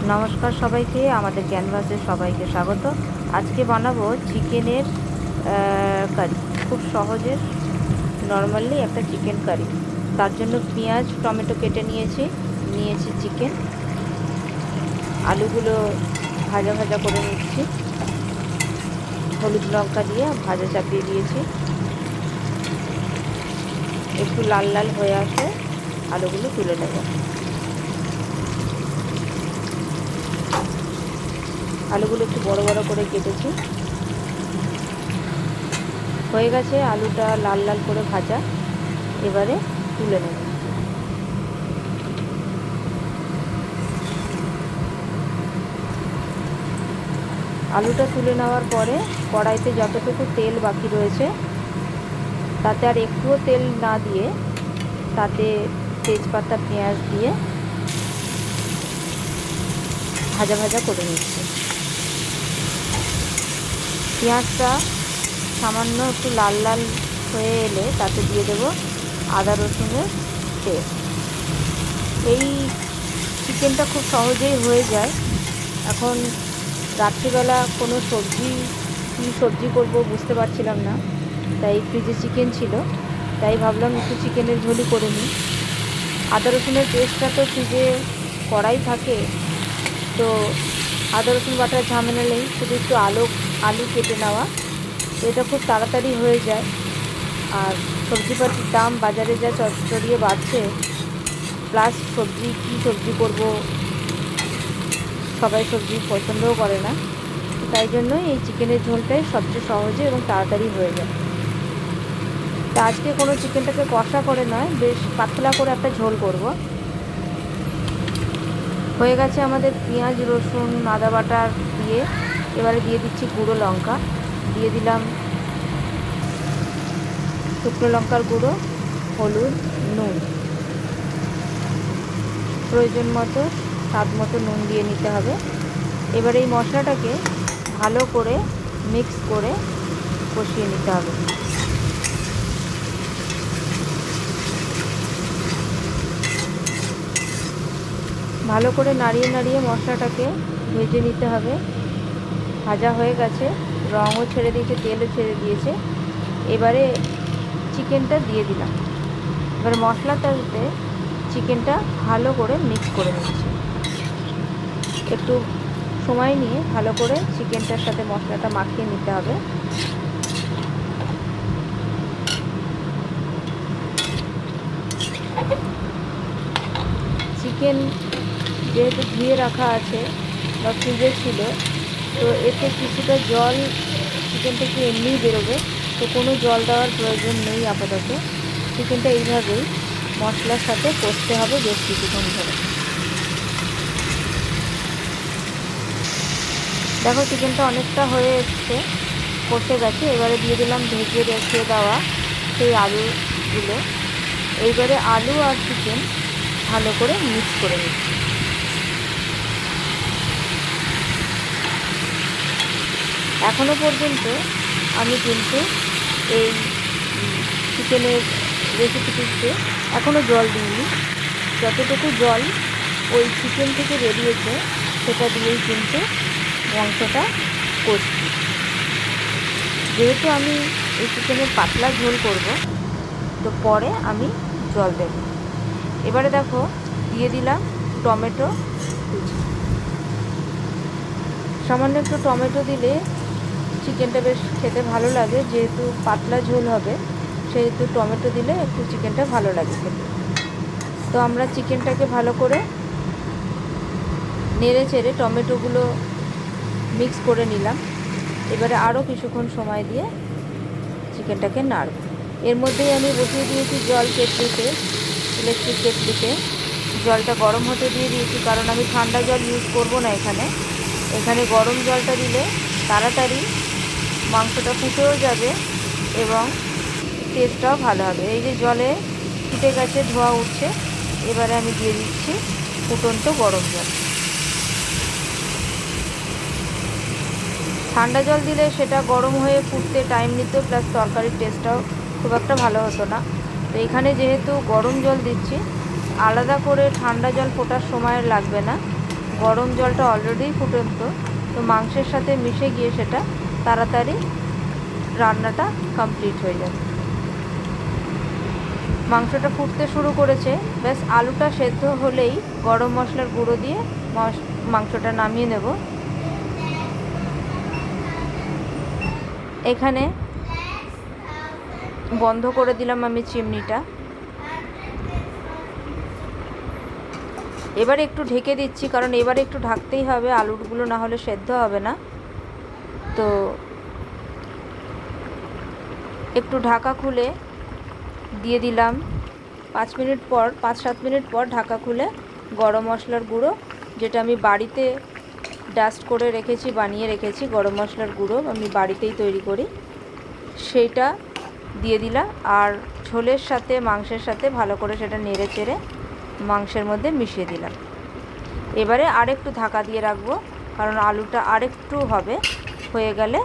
নমস্কার সবাইকে, আমাদের ক্যানভাসে সবাইকে স্বাগত। আজকে বানাবো চিকেনের কারি। খুব সহজে নর্মালি একটা চিকেন কারি। তার জন্য পেঁয়াজ টমেটো কেটে নিয়েছি চিকেন। আলুগুলো ভাজা ভাজা করে নিচ্ছি, হলুদ লঙ্কা দিয়ে ভাজা চাপিয়ে দিয়েছি। একটু লাল লাল হয়ে আসে আলুগুলো তুলে নেব। আলুগুলো একটু বড় বড় করে কেটেছি। হয়ে গেছে আলুটা লাল লাল করে ভাজা, এবারে তুলে নেব। আলুটা তুলে নেওয়ার পরে কড়াইতে যতটুকু তেল বাকি রয়েছে তাতে আর একটুও তেল না দিয়ে তাতে তেজপাতা পেঁয়াজ দিয়ে ভাজা ভাজা করে নিচ্ছি। পেঁয়াজটা সামান্য একটু লাল লাল হয়ে এলে তাতে দিয়ে দেব আদা রসুনের পেস্ট। এই চিকেনটা খুব সহজেই হয়ে যায়। এখন রাত্রিবেলা কোনো কী সবজি করব বুঝতে পারছিলাম না, তাই ফ্রিজে চিকেন ছিল, তাই ভাবলাম একটু চিকেনের ঝোলই করে নিই। আদা রসুনের পেস্টটা তো ফ্রিজে কড়াই থাকে, তো আদা রসুন বাটার ঝামেলা নেই, শুধু একটু আলু কেটে নেওয়া, তো এটা খুব তাড়াতাড়ি হয়ে যায়। আর সবজিপাতির দাম বাজারে যা চড়িয়ে বাড়ছে, প্লাস কী সবজি করব, সবাই সবজি পছন্দও করে না, তাই জন্য এই চিকেনের ঝোলটাই সবচেয়ে সহজে এবং তাড়াতাড়ি হয়ে যায়। তা আজকে কোনো চিকেনটাকে কষা করে নয়, বেশ পাতলা করে একটা ঝোল করব। হয়ে গেছে আমাদের পেঁয়াজ রসুন আদা বাটা দিয়ে। এবারে দিয়ে দিচ্ছি গুঁড়ো লঙ্কা, দিয়ে দিলাম শুকনো লঙ্কার গুঁড়ো, হলুদ, নুন, প্রয়োজন মতো স্বাদ মতো নুন দিয়ে নিতে হবে। এবারে এই মশলাটাকে ভালো করে মিক্স করে কষিয়ে নিতে হবে। ভালো করে নাড়িয়ে নাড়িয়ে মশলাটাকে ভেজে নিতে হবে। ভাজা হয়ে গেছে, রঙও ছেড়ে দিয়েছে, তেলও ছেড়ে দিয়েছে। এবারে চিকেনটা দিয়ে দিলাম। এবারে মশলাটাতে চিকেনটা ভালো করে মিক্স করে নিচ্ছি। একটু সময় নিয়ে ভালো করে চিকেনটার সাথে মশলাটা মাখিয়ে নিতে হবে। চিকেন যেহেতু ধুয়ে রাখা আছে বা ফ্রিজে ছিল, তো এতে কিছুটা জল চিকেন থেকে এমনিই বেরোবে, তো কোনো জল দেওয়ার প্রয়োজন নেই আপাতত। চিকেনটা এইভাবেই মশলার সাথে কষতে হবে বেশ কিছুক্ষণ ধরে। দেখো চিকেনটা অনেকটা হয়ে এসছে, কষে গেছে। এবারে দিয়ে দিলাম ভেজে রেখে দেওয়া সেই আলুগুলো। এইবারে আলু আর চিকেন ভালো করে মিক্স করে নিচ্ছি। এখনও পর্যন্ত আমি কিন্তু এই চিকেনের রেসিপিটিতে এখনও জল দিইনি। যতটুকু জল ওই চিকেন থেকে বেরিয়েছে সেটা দিয়েই কিন্তু মাংসটা কষছি। যেহেতু আমি এই চিকেনের পাতলা ঝোল করব, তো পরে আমি জল দেব। এবারে দেখো দিয়ে দিলাম টমেটো কুচি। সামান্য একটু টমেটো দিলে চিকেনটা বেশ খেতে ভালো লাগে, যেহেতু পাতলা ঝোল হবে সেহেতু টমেটো দিলে একটু চিকেনটা ভালো লাগে খেতে। তো আমরা চিকেনটাকে ভালো করে নেড়ে চেড়ে টমেটোগুলো মিক্স করে নিলাম। এবারে আরও কিছুক্ষণ সময় দিয়ে চিকেনটাকে নাড়ব। এর মধ্যেই আমি বসিয়ে দিয়েছি জল কেটলিতে, ইলেকট্রিক কেটলিতে। জলটা গরম হতে দিয়ে দিয়েছি, কারণ আমি ঠান্ডা জল ইউজ করব না এখানে গরম জলটা দিলে তাড়াতাড়ি মাংসটা ফুটেও যাবে এবং টেস্টটাও ভালো হবে। এই যে জলে ফুটে গেছে, ধোঁয়া উঠছে, এবারে আমি দিয়ে দিচ্ছি ফুটন্ত গরম জল। ঠান্ডা জল দিলে সেটা গরম হয়ে ফুটতে টাইম নিত, প্লাস তরকারির টেস্টটাও খুব একটা ভালো হতো না। তো এখানে যেহেতু গরম জল দিচ্ছি, আলাদা করে ঠান্ডা জল ফোটার সময় লাগবে না, গরম জলটা অলরেডি ফুটন্ত, তো মাংসের সাথে মিশে গিয়ে সেটা তাড়াতাড়ি রান্নাটা কমপ্লিট হয়ে যাবে। মাংসটা ফুটতে শুরু করেছে, ব্যাস আলুটা সেদ্ধ হলেই গরম মশলার গুঁড়ো দিয়ে মাংসটা নামিয়ে নেব। এখানে বন্ধ করে দিলাম আমি চিমনিটা। এবার একটু ঢেকে দিচ্ছি, কারণ এবারে একটু ঢাকতেই হবে, আলুগুলো না হলে সেদ্ধ হবে না। তো একটু ঢাকা খুলে দিয়ে দিলাম। 5-7 মিনিট পর ঢাকা খুলে গরম মশলার গুঁড়ো, যেটা আমি বাড়িতে ডাস্ট করে রেখেছি, বানিয়ে রেখেছি, গরম মশলার গুঁড়ো আমি বাড়িতেই তৈরি করি, সেইটা দিয়ে দিলাম। আর ঝোলের সাথে মাংসের সাথে ভালো করে সেটা নেড়ে চেড়ে মাংসের মধ্যে মিশিয়ে দিলাম। এবারে আরেকটু ঢাকা দিয়ে রাখবো, কারণ আলুটা আরেকটু হবে, হয়ে গেলে